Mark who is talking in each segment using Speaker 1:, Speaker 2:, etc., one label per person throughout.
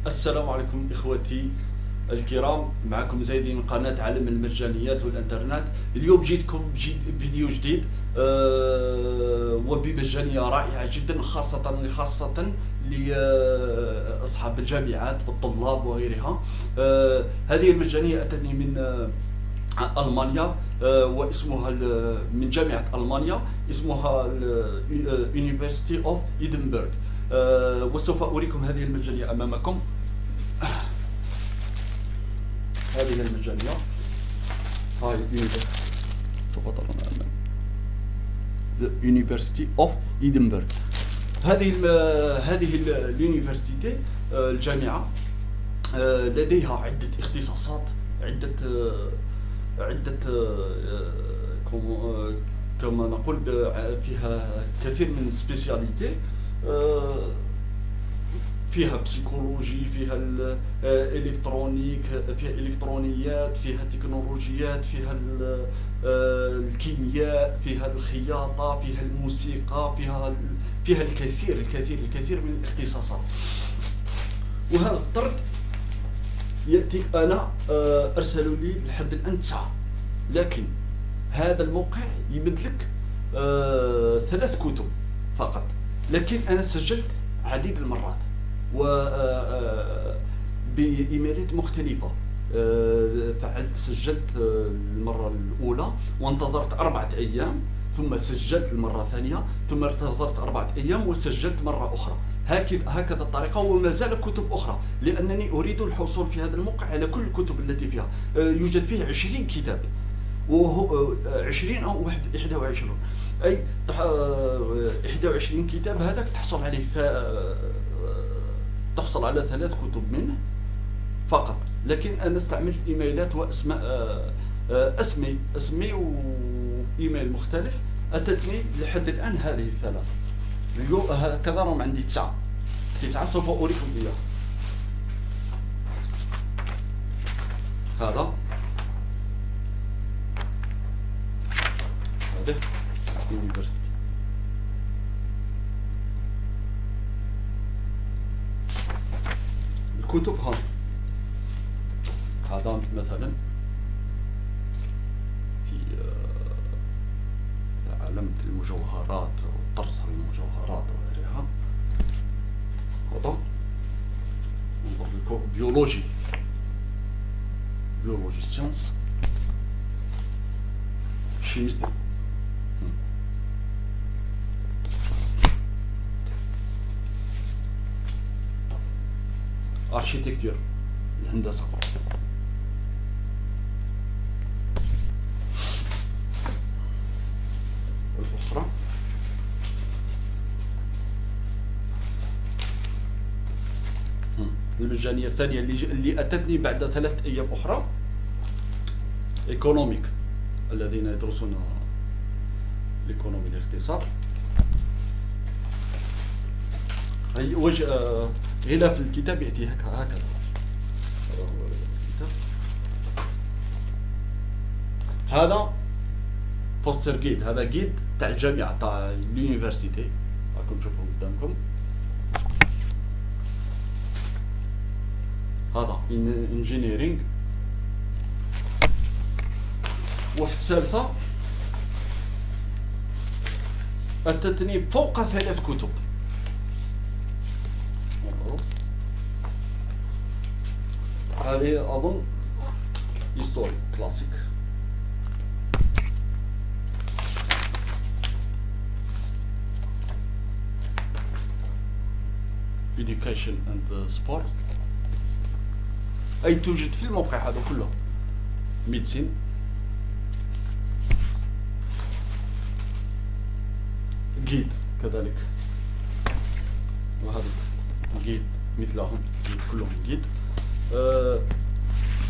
Speaker 1: السلام عليكم إخوتي الكرام، معكم زايدي من قناة عالم المجانيات والإنترنت. اليوم جيتكم فيديو جديد وبمجانية رائعة جدا، خاصة لأصحاب الجامعات والطلاب وغيرها. هذه المجانية أتتني من ألمانيا، واسمها من جامعة ألمانيا، اسمها University of Edinburgh. وسوف أريكم هذه المجانية أمامكم. هذه المجانية هاي سوف ترون أمام The University of Edinburgh. هذه اليونيفرسيتي الجامعة لديها عدة اختصاصات، عدة كما نقول فيها كثير من سبيسياليتي. فيها بسيكولوجي، فيها الالكترونيك، فيها الكترونيات، فيها تكنولوجيات، فيها الكيمياء، فيها الخياطة، فيها الموسيقى، فيها الكثير من الاختصاصات. وهذا الطرد يأتيك أنا أرسلوا لي لحد الآن 9، لكن هذا الموقع يمدلك 3 كتب فقط، لكن أنا سجلت عديد المرات و بإيميلات مختلفة. سجلت المرة الأولى وانتظرت 4 أيام، ثم سجلت المرة الثانية، ثم انتظرت 4 أيام وسجلت مرة أخرى. هكذا الطريقة، وما زال كتب أخرى، لأنني أريد الحصول في هذا الموقع على كل الكتب التي فيها. يوجد فيه 20 كتاب، وهو 20 أو 21، أي 21 كتاب. هذاك تحصل عليه تحصل على 3 كتب منه فقط، لكن أنا استعملت إيميلات وأسماء، اسمي وإيميل مختلف. أتتني لحد الآن هذه 3. اليوم هكذا راهم عندي 9 سوف أريكم إياه. هذا يونيفرسيتي. الكتب هذا مثلا في علامة المجوهرات وطرز المجوهرات وغيرها. هذا ننظر لكم بيولوجي سيانس، شيمستري، اركيتكتور، الهندسة، الأخرى المجانية الثانية اللي أتتني بعد 3 أيام أخرى، ايكونوميك، الذين يدرسون الايكونومي، الاقتصاد. هي غلاف الكتاب يأتي هكذا. الكتاب هذا بوستر جيد، هذا جيد تاع الجامعة تاع اليونيفرسيتي، راكم تشوفوه قدامكم. هذا انجينيرينغ. وفي الثالثة أتتني فوق 3 كتب. هذه أظن هيستوري كلاسيك. education and sport، أي توجد في الموقع هذا كله. ميدسين، جيد كذلك، وهذا جيد مثلهم، جيد كلهم جيد.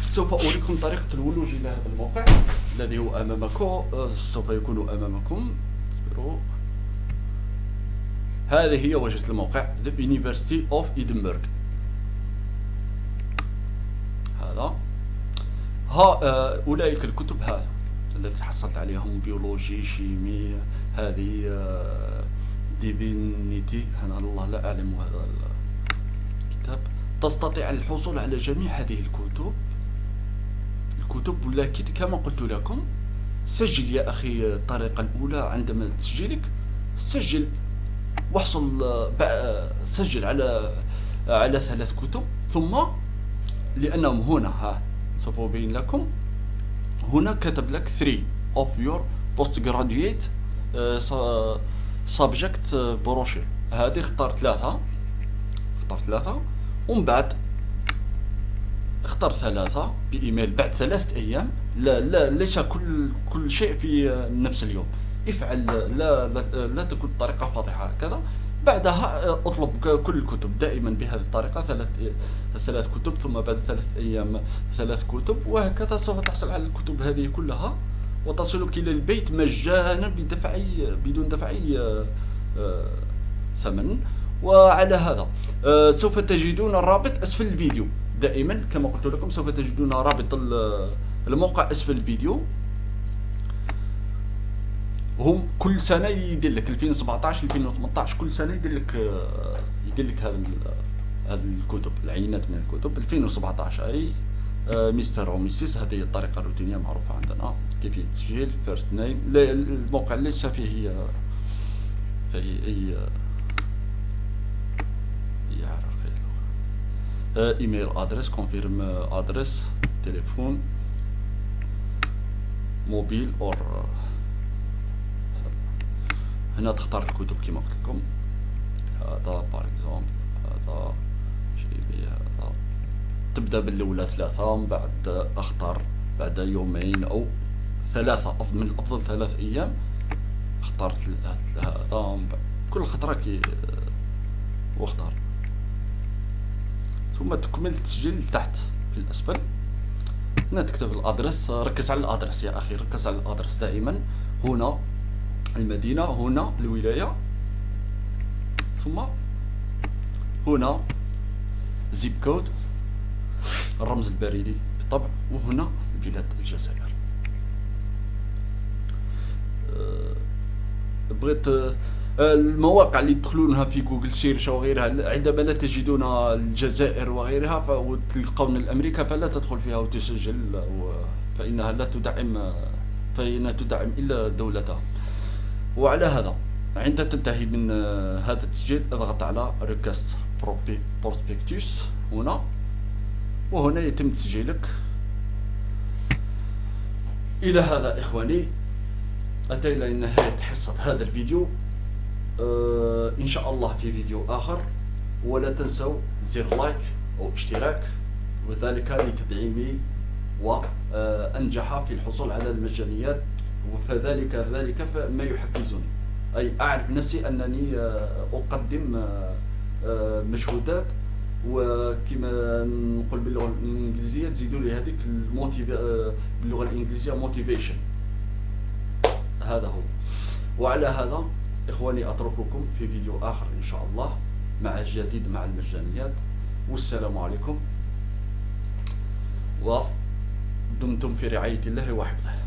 Speaker 1: سوف أريكم طريقة الولوج إلى هذا الموقع الذي هو أمامكم. سوف يكون أمامكم. اصبروا. هذه هي واجهة الموقع The University of Edinburgh. هذا أولئك الكتب التي حصلت عليهم: بيولوجي، شيمي، هذه ديفينيتي، أنا الله لا أعلم هذا الكتاب، تستطيع الحصول على جميع هذه الكتب، ولكن كما قلت لكم سجل يا أخي. الطريقة الأولى عندما تسجيلك سجل واحصل سجل على 3 كتب، ثم لأنهم هنا سوف أبين لكم، هنا كتب لك 3 of your postgraduate subject brochure. هذه اختار 3 ومن بعد اختار 3 بإيميل بعد 3 أيام. لا ليس كل شيء في نفس اليوم. افعل، لا تكون الطريقة فاضحة هكذا. بعدها اطلب كل الكتب دائما بهذه الطريقة، 3 كتب، ثم بعد 3 أيام 3 كتب، وهكذا سوف تحصل على الكتب هذه كلها وتصلك إلى البيت مجانا بدون دفع أي ثمن. وعلى هذا سوف تجدون الرابط أسفل الفيديو. دائما كما قلت لكم سوف تجدون رابط الموقع أسفل الفيديو. هم كل سنة يدير لك 2017 2018 كل سنة يدير لك هذه الكتب، العينات من الكتب. 2017 أي مستر أو ميسيس، هذه الطريقة الروتينية معروفة عندنا. كيفية التسجيل فيرست نيم. الموقع ليس فيه أي ايميل ادرس، كونفيرم ادرس، تليفون موبيل اور. هنا تختار الكتب كما قلت لكم. هذا بار اكزومبل، هذا شيء، هذا تبدا بالاولى 3، ومن بعد اختار بعد يومين او 3 من الافضل 3 ايام اخترت هذا. كل خطره واختار، ثم تكمل التسجيل تحت في الأسفل. هنا تكتب الأدرس. ركز على الأدرس يا أخي، ركز على الأدرس دائما. هنا المدينة، هنا الولاية، ثم هنا زيب كود، الرمز البريدي بالطبع، وهنا بلاد الجزائر. بغيت المواقع اللي تدخلونها في جوجل سيرش وغيرها، عندما لا تجدون الجزائر وغيرها وتلقون الأمريكا فلا تدخل فيها وتسجل، فإنها لا تدعم، فإنها تدعم إلا دولتها. وعلى هذا عند تنتهي من هذا التسجيل اضغط على ريكاست بروسبكتوس هنا، وهنا يتم تسجيلك. إلى هذا إخواني أتينا لنهاية حصة هذا الفيديو. إن شاء الله في فيديو آخر، ولا تنسوا زر لايك أو اشتراك، وذلك لتدعيمي وأنجح في الحصول على المجانيات، فذلك ما يحفزني، أي أعرف نفسي أنني أقدم مجهودات، وكما نقول باللغة الإنجليزية تزيدوا لي هذيك باللغة الإنجليزية موتيفيشن. هذا هو. وعلى هذا إخواني أترككم في فيديو آخر إن شاء الله مع جديد مع المجانيات، والسلام عليكم، ودمتم في رعاية الله وحفظه.